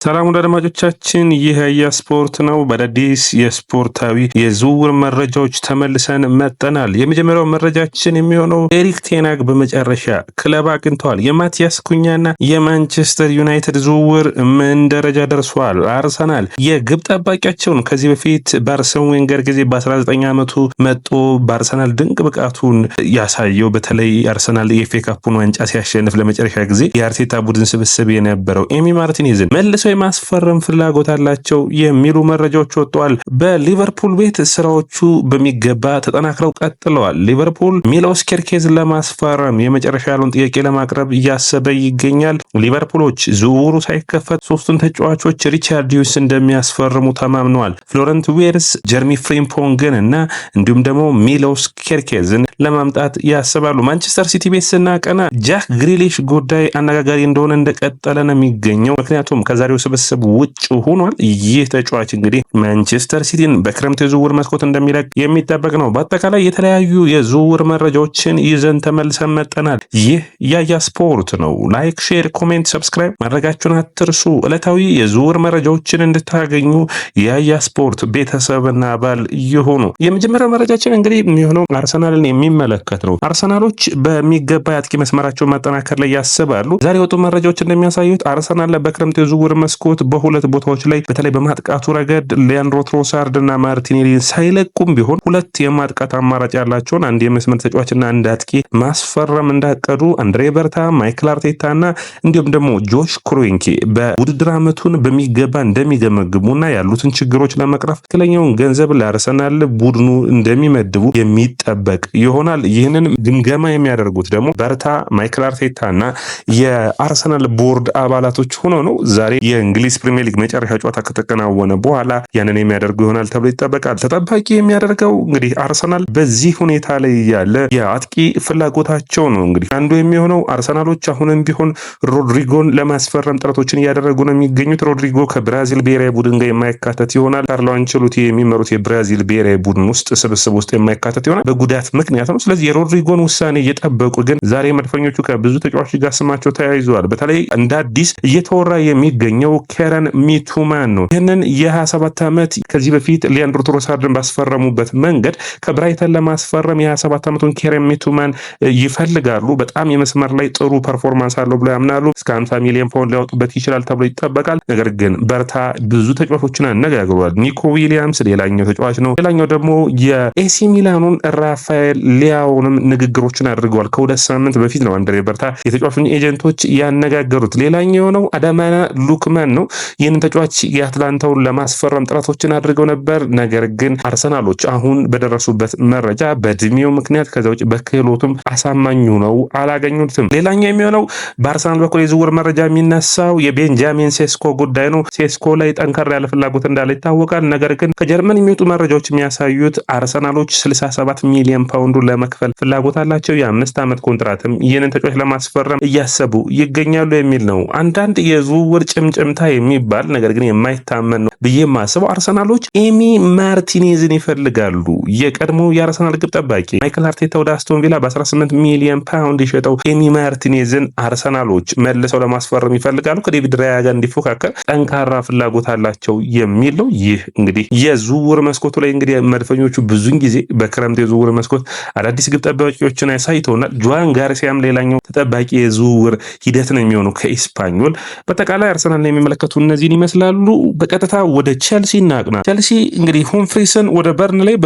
ሰላም አድማጮቻችን፣ ይህ ስፖርት ነው። በአዳዲስ የስፖርታዊ የዝውውር መረጃዎች ተመልሰን መጥተናል። የመጀመሪያው መረጃችን የሚሆነው ኤሪክ ቴን ሃግ በመጨረሻ ክለብ አግኝተዋል። የማቲያስ ኩኛና የማንቸስተር ዩናይትድ ዝውውር ምን ደረጃ ደርሷል? አርሰናል የግብ ጠባቂያቸውን ከዚህ በፊት በአርሰን ዌንገር ጊዜ በ19 ዓመቱ መጥቶ በአርሰናል ድንቅ ብቃቱን ያሳየው በተለይ አርሰናል የኤፍኤ ካፑን ዋንጫ ሲያሸንፍ ለመጨረሻ ጊዜ የአርቴታ ቡድን ስብስብ የነበረው ኤሚ ማርቲኔዝን መልሶ የማስፈረም ፍላጎት አላቸው የሚሉ መረጃዎች ወጥተዋል። በሊቨርፑል ቤት ስራዎቹ በሚገባ ተጠናክረው ቀጥለዋል። ሊቨርፑል ሚሎስ ኬርኬዝን ለማስፈረም የመጨረሻ ያለውን ጥያቄ ለማቅረብ እያሰበ ይገኛል። ሊቨርፑሎች ዝውውሩ ሳይከፈት ሶስቱን ተጫዋቾች ሪቻርድ ሂውስ እንደሚያስፈርሙ ተማምነዋል። ፍሎረንት ዊርትዝ፣ ጀርሚ ፍሪምፖንግን እና እንዲሁም ደግሞ ሚሎስ ኬርኬዝን ለማምጣት ያስባሉ። ማንቸስተር ሲቲ ቤት ስናቀና ጃክ ግሪሊሽ ጉዳይ አነጋጋሪ እንደሆነ እንደቀጠለ ነው የሚገኘው። ምክንያቱም ከዛሬው ስብስብ ውጭ ሆኗል። ይህ ተጫዋች እንግዲህ ማንቸስተር ሲቲን በክረምት የዝውውር መስኮት እንደሚለቅ የሚጠበቅ ነው። በአጠቃላይ የተለያዩ የዝውውር መረጃዎችን ይዘን ተመልሰን መጠናል። ይህ ያያ ስፖርት ነው። ላይክ፣ ሼር፣ ኮሜንት፣ ሰብስክራይብ ማድረጋችሁን አትርሱ። ዕለታዊ የዝውውር መረጃዎችን እንድታገኙ ያያ ስፖርት ቤተሰብና አባል ይሁኑ። የመጀመሪያው መረጃችን እንግዲህ የሚሆነው አርሰናልን የሚመለከት ነው። አርሰናሎች በሚገባ የአጥቂ መስመራቸውን ማጠናከር ላይ ያስባሉ። ዛሬ የወጡ መረጃዎች እንደሚያሳዩት አርሰናል በክረምት የዝውውር መስኮት በሁለት ቦታዎች ላይ በተለይ በማጥቃቱ ረገድ ሊያንድሮ ትሮሳርድ እና ማርቲኔሊን ሳይለቁም ቢሆን ሁለት የማጥቃት አማራጭ ያላቸውን አንድ የመስመር ተጫዋችና አንድ አጥቂ ማስፈረም እንዳቀዱ አንድሬ በርታ፣ ማይክል አርቴታ እና እንዲሁም ደግሞ ጆሽ ክሮንኬ በውድድር ዓመቱን በሚገባ እንደሚገመግሙና ያሉትን ችግሮች ለመቅረፍ ትክክለኛውን ገንዘብ ለአርሰናል ቡድኑ እንደሚመድቡ የሚጠበቅ ይሆናል። ይህንን ግምገማ የሚያደርጉት ደግሞ በርታ፣ ማይክል አርቴታ እና የአርሰናል ቦርድ አባላቶች ሆነው ነው። ዛሬ የእንግሊዝ ፕሪሚየር ሊግ መጨረሻ ጨዋታ ከተከናወነ በኋላ ያንን የሚያደርጉ ይሆናል ተብሎ ይጠበቃል። ተጠባቂ የሚያደርገው እንግዲህ አርሰናል በዚህ ሁኔታ ላይ ያለ የአጥቂ ፍላጎታቸው ነው። እንግዲህ አንዱ የሚሆነው አርሰናሎች አሁንም ቢሆን ሮድሪጎን ለማስፈረም ጥረቶችን እያደረጉ ነው የሚገኙት። ሮድሪጎ ከብራዚል ብሔራዊ ቡድን ጋር የማይካተት ይሆናል። ካርሎ አንቸሎቲ የሚመሩት የብራዚል ብሔራዊ ቡድን ውስጥ ስብስብ ውስጥ የማይካተት ይሆናል በጉዳት ምክንያት ነው። ስለዚህ የሮድሪጎን ውሳኔ እየጠበቁ ግን ዛሬ መድፈኞቹ ከብዙ ተጫዋቾች ጋር ስማቸው ተያይዘዋል። በተለይ እንደ አዲስ እየተወራ የሚገኘው ኬረን ሚቱማን ነው። ይህንን የ27 ዓመት ከዚህ በፊት ሊያንድሮ ትሮሳርድን ባስፈረሙበት መንገድ ከብራይተን ለማስፈረም የ27 ዓመቱን ኬረን ሚቱማን ይፈልጋሉ። በጣም የመስመር ላይ ጥሩ ፐርፎርማንስ አለው ብሎ ያምናሉ። እስከ 50 ሚሊዮን ፓውንድ ሊያወጡበት ይችላል ተብሎ ይጠበቃል። ነገር ግን በርታ ብዙ ተጫዋቾችን አነጋግሯል። ኒኮ ዊሊያምስ ሌላኛው ተጫዋች ነው። ሌላኛው ደግሞ የኤሲ ሚላኑን ራፋኤል ሊያውንም ንግግሮችን አድርገዋል። ከሁለት ሳምንት በፊት ነው አንድሬ በርታ የተጫዋቹን ኤጀንቶች ያነጋገሩት። ሌላኛው የሆነው አዳማና ሉክማን ነው። ይህንን ተጫዋች የአትላንታውን ለማስፈረም ጥረቶችን አድርገው ነበር። ነገር ግን አርሰናሎች አሁን በደረሱበት መረጃ በእድሜው ምክንያት ከዛ ውጭ በክህሎቱም አሳማኙ ነው አላገኙትም። ሌላኛው የሚሆነው በአርሰናል በኩል የዝውውር መረጃ የሚነሳው የቤንጃሚን ሴስኮ ጉዳይ ነው። ሴስኮ ላይ ጠንከር ያለ ፍላጎት እንዳለ ይታወቃል። ነገር ግን ከጀርመን የሚወጡ መረጃዎች የሚያሳዩት አርሰናሎች 67 ሚሊዮን ፓውንዱ ለመክፈል ፍላጎት አላቸው። የ5 ዓመት ኮንትራትም ይህንን ተጫዋች ለማስፈረም እያሰቡ ይገኛሉ የሚል ነው። አንዳንድ የዝውውር ጭምጭምታ የሚባል ነገር ግን የማይታመን ነው ብዬ ማስበው አርሰናሎች ኤሚ ማርቲኔዝን ይፈልጋሉ። የቀድሞ የአርሰናል ግብ ጠባቂ ማይክል አርቴታ ወደ አስቶን ቪላ በ18 ሚሊዮን ፓውንድ የሸጠው ኤሚ ማርቲኔዝን አርሰናሎች መልሰው ለማስፈረም ይፈልጋሉ። ከዴቪድ ራያ ጋር እንዲፎካከር ጠንካራ ፍላጎት አላቸው የሚል ነው። ይህ እንግዲህ የዝውውር መስኮቱ ላይ እንግዲህ መድፈኞቹ ብዙን ጊዜ በክረምት የዝውውር መስኮት አዳዲስ ግብ ጠባቂዎችን ያሳይተውናል። ጆዋን ጋርሲያም ሌላኛው ተጠባቂ የዝውውር ሂደት ነው የሚሆነው ከኢስፓኞል። በአጠቃላይ አርሰናል ላይ የሚመለከቱ እነዚህን ይመስላሉ። በቀጥታ ወደ ቸልሲ እናቅና። ቸልሲ እንግዲህ ሁምፍሪስን ወደ በርንሌይ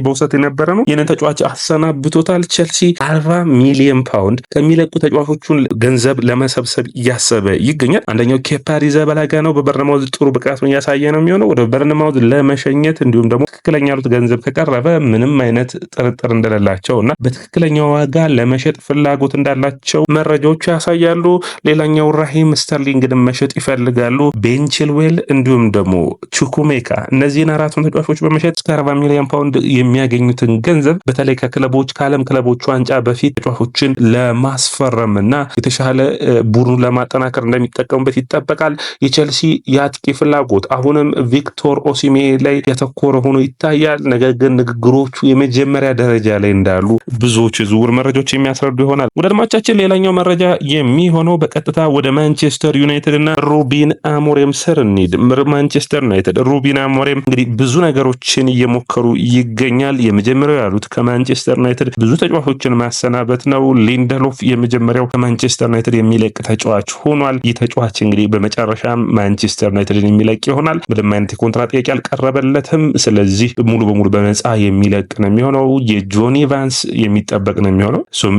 በውሰት የነበረ ነው። ይህንን ተጫዋች አሰናብቶታል። ቸልሲ 40 ሚሊዮን ፓውንድ ከሚለቁ ተጫዋቾቹን ገንዘብ ለመሰብሰብ እያሰበ ይገኛል። አንደኛው ኬፓ አሪዛባላጋ ነው። በበርንማውዝ ጥሩ ብቃቱን እያሳየ ነው የሚሆነው ወደ በርንማውዝ ለመሸኘት እንዲሁም ደግሞ ትክክለኛ ያሉት ገንዘብ ከቀረበ ምንም አይነት ጥርጥር እንደሌላቸው እና በትክክለኛው ዋጋ ለመሸጥ ፍላጎት እንዳላቸው መረጃዎቹ ያሳያሉ። ሌላኛው ራሂም ስተርሊንግን መሸጥ ይፈልጋሉ። ቤን ቺልዌል እንዲሁም ደግሞ ቹኩሜካ እነዚህን አራቱን ተጫዋቾች በመሸጥ እስከ 40 ሚሊዮን ፓውንድ የሚያገኙትን ገንዘብ በተለይ ከክለቦች ከዓለም ክለቦች ዋንጫ በፊት ተጫዋቾችን ለማስፈረምና የተሻለ ቡድኑን ለማጠናከር እንደሚጠቀሙበት ይጠበቃል። የቼልሲ የአጥቂ ፍላጎት አሁንም ቪክቶር ኦሲሜን ላይ ያተኮረ ሆኖ ይታያል። ነገር ግን ንግግሮቹ የመጀመሪያ ደረጃ ላይ እንዳሉ ብዙዎች የዝውውር መረጃዎች የሚያስረዱ ይሆናል። ወደ አድማቻችን ሌላኛው መረጃ የሚሆነው በቀጥታ ወደ ማንቸስተር ዩናይትድ እና ሩቢን አሞሪም ስር እንሂድ። ማንቸስተር ዩናይትድ ሩቢን አሞሪም እንግዲህ ብዙ ነገሮችን እየሞከሩ ይገኛል። የመጀመሪያው ያሉት ከማንቸስተር ዩናይትድ ብዙ ተጫዋቾችን ማሰናበት ነው። ሊንደሎፍ የመጀመሪያው ከማንቸስተር ዩናይትድ የሚለቅ ተጫዋች ሆኗል። ይህ ተጫዋች እንግዲህ በመጨረሻም ማንቸስተር ዩናይትድን የሚለቅ ይሆናል። ምንም አይነት የኮንትራት ጥያቄ አልቀረበለትም። ስለዚህ ሙሉ በሙሉ በነፃ የሚለቅ ነው የሚሆነው። የጆኒ ቫንስ የሚጠበቅ ነው የሚሆነው፣ እሱም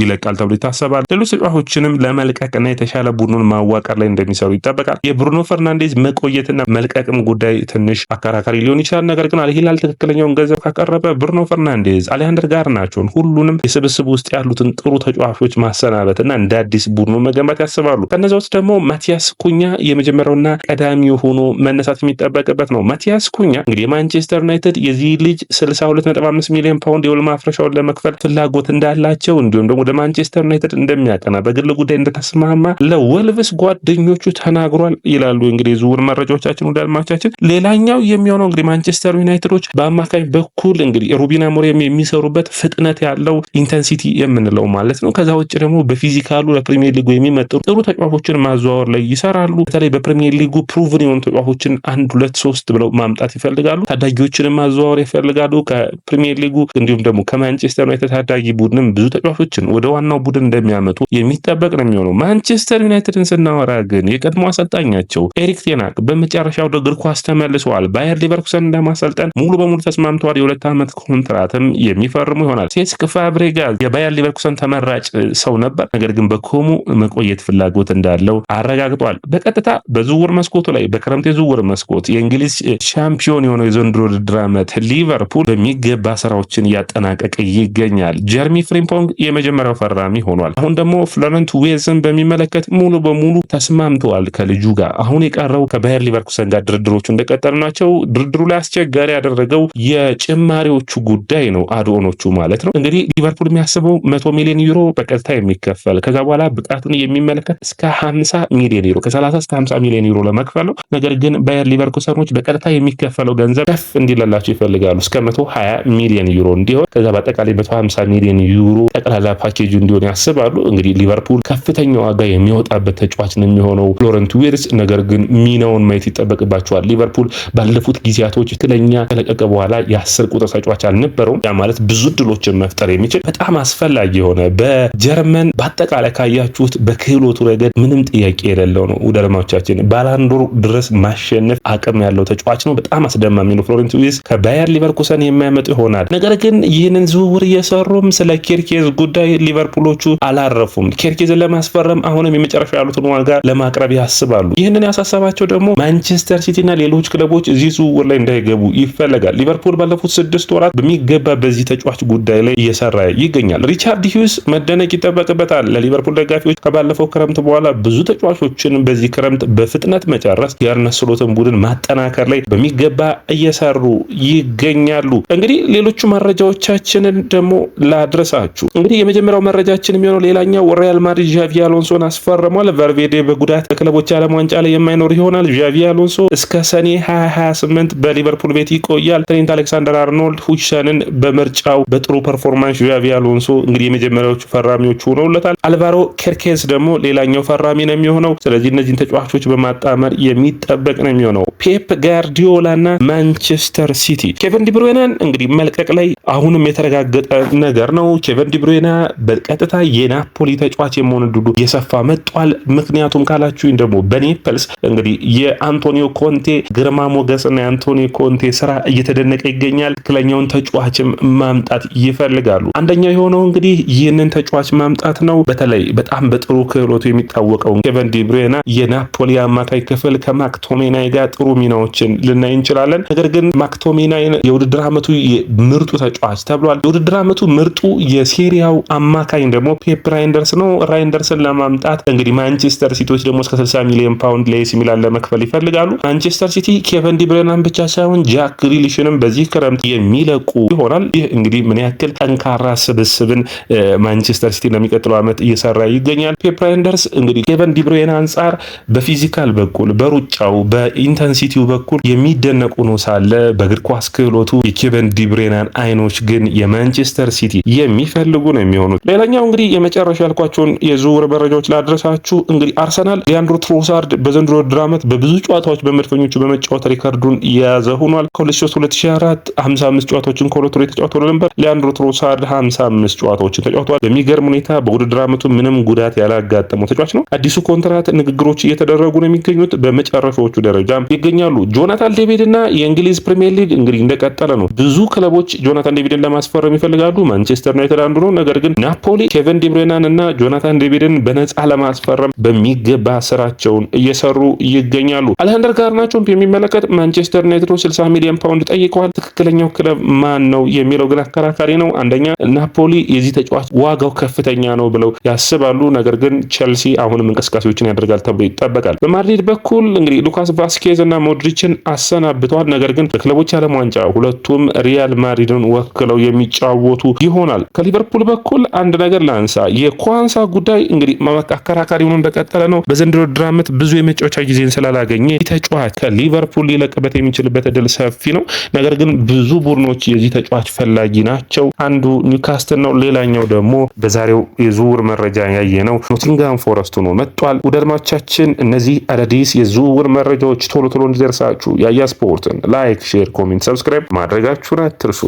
ይለቃል ተብሎ ይታሰባል። ሌሎች ተጫዋቾችንም ለመልቀቅና የተሻለ ቡድኑን ማዋቀር ላይ እንደሚሰሩ ይጠበቃል። የብሩኖ ፈርናንዴዝ መቆየትና መልቀቅም ጉዳይ ትንሽ አከራካሪ ሊሆን ይችላል። ነገር ግን አልሂላል ትክክለኛውን ገንዘብ ካቀረበ ብሩኖ ፈርናንዴዝ፣ አሌክሳንደር ጋርናቾን ሁሉንም የስብስብ ውስጥ ያሉትን ጥሩ ተጫዋቾች ማሰናበትና እንደ አዲስ ቡድኑን መገንባት ያስባሉ። ከነዚያ ውስጥ ደግሞ ማቲያስ ኩኛ የመጀመሪያውና ቀዳሚው ሆኖ መነሳት የሚጠበቅበት ነው። ማቲያስ ኩኛ እንግዲህ የማንቸስተር ዩናይትድ የዚህ ልጅ 62.5 ሚሊዮን ፓውንድ የውል ማፍረሻውን ለመክፈል ፍላጎት እንዳላቸው እንዲሁም ደግሞ ወደ ማንቸስተር ዩናይትድ እንደሚያቀና በግል ጉዳይ እንደተስማማ ለወልቭስ ጓደኞቹ ተናግሯል ይላሉ እንግዲህ የዝውውር መረጃዎቻችን። ወደ አድማጮቻችን ሌላኛው የሚሆነው እንግዲህ ማንቸስተር ዩናይትዶች በአማካኝ በኩል እንግዲህ ሩቢን አሞሪም የሚሰሩበት ፍጥነት ያለው ኢንተንሲቲ የምንለው ማለት ነው። ከዛ ውጭ ደግሞ በፊዚካሉ ለፕሪሚየር ሊጉ የሚመጥኑ ጥሩ ተጫዋቾችን ማዘዋወር ላይ ይሰራሉ። በተለይ በፕሪሚየር ሊጉ ፕሩቭን የሆኑ ተጫዋቾችን 1 2 3 ብለው ማምጣት ይፈልጋሉ። ታዳጊዎችን ማዘዋወር ይፈልጋሉ ከፕሪሚየር ሊጉ። እንዲሁም ደግሞ ከማንቸስተር ዩናይትድ ታዳጊ ቡድንም ብዙ ተጫዋቾችን ወደ ዋናው ቡድን እንደሚያመጡ የሚጠበቅ ነው የሚሆነው። ማንቸስተር ዩናይትድን ስናወራ ግን የቀድሞ አሰልጣኛቸው ኤሪክ ቴን ሃግ በመጨረሻው ወደ እግር ኳስ ተመልሰዋል። ባየር ሊቨርኩሰን እንደማሰልጠን ሙሉ በሙሉ ተስማምተዋል። የ2 ዓመት ኮንትራትም የሚፈርሙ ይሆናል። ሴስክ ፋብሬጋዝ የባየር ሊቨርኩሰን ተመራጭ ሰው ነበር። ነገር ግን በኮሙ መቆየት ፍላጎት እንዳለው አረጋግጧል። በቀጥታ በዝውውር መስኮቱ ላይ በክረምት የዝውውር መስኮት የእንግሊዝ ሻምፒዮን የሆነው የዘንድሮ ውድድር ዓመት ሊቨርፑል በሚገባ ስራዎችን እያጠናቀቀ ይገኛል። ጀርሚ ፍሪምፖንግ የመጀመሪያው ፈራሚ ሆኗል። አሁን ደግሞ ፍሎረንት ዌዝን በሚመለከት ሙሉ በሙሉ ተስማምተዋል ከልጁ ጋር። አሁን የቀረው ከባየር ሊቨርኩሰን ጋር ድርድሮቹ እንደቀጠሉ ናቸው። ድርድሩ ላይ አስቸጋሪ ያደረገው የጭማሪዎቹ ጉዳይ ነው፣ አድኦኖቹ ማለት ነው። እንግዲህ ሊቨርፑል የሚያስበው 100 ሚሊዮን ዩሮ በቀጥታ የሚከፈል ከዛ በኋላ ብቃቱን የሚመለከት እስከ 50 ሚሊዮን ዩሮ ከ30 እስከ 50 ሚሊዮን ዩሮ ለመክፈል ነው። ነገር ግን ባየር ሊቨርኩሰኖች በቀጥታ የሚከፈለው ገንዘብ ከፍ እንዲላላቸው ይፈልጋሉ። እስከ 120 ሚሊዮን ዩሮ እንዲሆን ከዛ በአጠቃላይ 150 ሚሊዮን ዩሮ ጠቅላላ ፓኬጁ እንዲሆን ያስባሉ። እንግዲህ ሊቨርፑል ከፍተኛ ዋጋ የሚወጣበት ተጫዋች ነው የሚሆነው ፍሎረንት ዊርትዝ። ነገር ግን ሚናውን ማየት ይጠበቅባቸዋል። ሊቨርፑል ባለፉት ጊዜያቶች ትክክለኛ ከለቀቀ በኋላ የ10 ቁጥር ተጫዋች አልነበረውም። ያ ማለት ብዙ ድሎችን መፍጠር የሚችል በጣም አስፈላጊ የሆነ በጀርመን በአጠቃላይ ካያችሁት በክህሎቱ ረገድ ምንም ጥያቄ የሌለው ነው። ውደርማዎቻችን ባላንዶር ድረስ ማሸነፍ አቅም ያለው ተጫዋች ነው። በጣም አስደማሚ ነው። ፍሎረንት ዊርትዝ ከባየር ሊቨርኩሰን የሚያመጡ ይሆናል። ነገር ግን ይህንን ዝውውር እየሰሩም ስለ ኬርኬዝ ጉዳይ ሊቨርፑሎቹ አላረፉም። ኬርኬዝን ለማስፈረም አሁንም የመጨረሻ ያሉትን ዋጋ ለማቅረብ ያስባሉ። ይህንን ያሳሰባቸው ደግሞ ማንቸስተር ሲቲ እና ሌሎች ክለቦች እዚህ ዝውውር ላይ እንዳይገቡ ይፈለጋል። ሊቨርፑል ባለፉት 6 ወራት በሚገባ በዚህ ተጫዋች ጉዳይ ላይ እየሰራ ይገኛል። ሪቻርድ ሂውስ መደነቅ ይጠበቅበታል። ለሊቨርፑል ደጋፊዎች ከባለፈው ክረምት በኋላ ብዙ ተጫዋቾችን በዚህ ክረምት በፍጥነት መጨረስ የአርነ ስሎትን ቡድን ማጠናከር ላይ በሚገባ እየሰሩ ይገኛሉ። እንግዲህ ሌሎቹ መረጃዎቻችንን ደግሞ ላድረሳችሁ። እንግዲህ የመጀመሪያው መረጃችን የሚሆነው ሌላኛው ሪያል ማድሪድ ዣቪ አሎንሶን አስፈርሟል። ቫልቬርዴ በጉዳት በክለቦች ዓለም ዋንጫ ላይ የማይኖር ይሆናል። ዣቪ አሎንሶ እስከ ሰኔ 2028 በሊቨርፑል ቤት ይቆያል። ትሬንት አሌክሳንደር አርኖልድ ሁይሰንን በምርጫው በጥሩ ፐርፎርማንስ ዣቪ አሎንሶ እንግዲህ የመጀመሪያዎቹ ፈራሚዎች ሆነውለታል። አልቫሮ ኬርኬዝ ደግሞ ሌላኛው ፈራሚ ነው የሚሆነው። ስለዚህ እነዚህን ተጫዋቾች በማጣመር የሚጠበቅ ነው የሚሆነው። ፔፕ ጋርዲዮላና ማንቸስተር ሲቲ ኬቨን ዲብሩይናን እንግዲህ መልቀቅ ላይ አሁንም የተረጋገጠ ነገር ነው። ኬቨን ዲብሩይና በቀጥታ የናፖሊ ተጫዋች የመሆን ዕድሉ እየሰፋ መጥቷል። ምክንያቱም ካላችሁኝ ደግሞ በኔፕልስ እንግዲህ የአንቶኒዮ ኮንቴ ግርማ ሞገስና የአንቶኒዮ ኮንቴ ስራ እየተደነቀ ይገኛል። ትክክለኛውን ተጫዋችም ማምጣት ይፈልጋሉ። አንደኛው የሆነው እንግዲህ ይህንን ተጫዋች ማምጣት ነው። በተለይ በጣም በጥሩ ክህሎቱ የሚታወቀው ኬቨን ዲብሩይና የናፖሊ አማካይ ክፍል ከማክቶሜናይ ጋር ጥሩ ሚናዎችን ልናይ እንችላለን። ነገር ግን ማክቶሜናይ የውድድር ዓመቱ ምርጡ ተጫዋች ተብሏል። የውድድር ዓመቱ ምርጡ የሴሪያው አማካኝ ደግሞ ፔፕ ራይንደርስ ነው። ራይንደርስን ለማምጣት እንግዲህ ማንቸስተር ሲቲዎች ደግሞ እስከ 60 ሚሊዮን ፓውንድ ለኤሲ ሚላን ለመክፈል ይፈልጋሉ። ማንቸስተር ሲቲ ኬቨን ዲብሬናን ብቻ ሳይሆን ጃክ ግሪሊሽንም በዚህ ክረምት የሚለቁ ይሆናል። ይህ እንግዲህ ምን ያክል ጠንካራ ስብስብን ማንቸስተር ሲቲ ለሚቀጥለው ዓመት እየሰራ ይገኛል። ፔፕ ራይንደርስ እንግዲህ ኬቨን ዲብሬና አንጻር በፊዚካል በኩል በሩጫው በኢንተንሲቲው በኩል የሚደነቁ ነው ሳለ በእግር ኳስ ክህሎቱ የኬቨን ዲብሬናን አይኖች ግን የማንቸስተር ሲቲ የሚፈልጉ ነው የሚሆኑት። ሌላኛው እንግዲህ የመጨረሻ ያልኳቸውን የዝውውር መረጃዎች ላድረሳችሁ። እንግዲህ አርሰናል ሊያንድሮ ትሮሳርድ በዘንድሮ ውድድር ዓመት በብዙ ጨዋታዎች በመድፈኞቹ በመጫወት ሪካርዱን የያዘ ሆኗል። ከ2003-2004 55 ጨዋታዎችን ከሁለት ወር የተጫወተው ነበር። ሊያንድሮ ትሮሳርድ 55 ጨዋታዎችን ተጫውቷል። በሚገርም ሁኔታ በውድድር ዓመቱ ምንም ጉዳት ያላጋጠመው ተጫዋች ነው። አዲሱ ኮንትራት ንግግሮች እየተደረጉ ነው የሚገኙት፣ በመጨረሻዎቹ ደረጃ ይገኛሉ። ጆናታን ዴቪድ እና የእንግሊዝ ፕሪሚየር ሊግ እንግዲህ እንደቀጠለ ነው። ብዙ ክለቦች ጆናታን ዴቪድን ለማስፈረም ይፈልጋሉ። ማንቸስተር ዩናይትድ አንዱ ነው። ነገር ግን ናፖሊ ኬቨን ዲብሬናን እና ጆናታን ዴቪድን በነፃ ለማስፈረም በሚገባ ስራቸውን እየሰሩ ይገኛሉ። አሌሃንደር ጋርናቾን የሚመለከት ማንቸስተር ዩናይትድ 60 ሚሊዮን ፓውንድ ጠይቀዋል። ትክክለኛው ክለብ ማን ነው የሚለው ግን አከራካሪ ነው። አንደኛ ናፖሊ የዚህ ተጫዋች ዋጋው ከፍተኛ ነው ብለው ያስባሉ። ነገር ግን ቼልሲ አሁንም እንቅስቃሴዎችን ያደርጋል ተብሎ ይጠበቃል። በማድሪድ በኩል እንግዲህ ሉካስ ቫስኬዝ እና ሞድሪችን አሰናብተዋል። ነገር ግን በክለቦች ዓለም ዋንጫ ሁለቱም ሪያል ማድሪድን ወክለው የሚጫወቱ ይሆናል። ከሊቨርፑል በኩል አንድ ነገር ላንሳ። የኳንሳ ጉዳይ እንግዲህ አከራካሪ ሆኖ እንደቀጠለ ነው። በዘንድሮ ውድድር ዓመት ብዙ የመጫወቻ ጊዜን ስላላገኘ ተጫዋች ከሊቨርፑል ሊለቅበት የሚችልበት እድል ሰፊ ነው። ነገር ግን ብዙ ቡድኖች የዚህ ተጫዋች ፈላጊ ናቸው። አንዱ ኒውካስትል ነው። ሌላኛው ደግሞ በዛሬው የዝውውር መረጃ ያየነው ኖቲንግሃም ፎረስት ነው መጥቷል። ውድ አድማጮቻችን እነዚህ አዳዲስ የዝውውር መረጃዎች ቶሎ ቶሎ እንዲደርሳችሁ ያያ ስፖርትን ላይክ፣ ሼር፣ ኮሜንት፣ ሰብስክራይብ ማድረጋችሁን አትርሱ።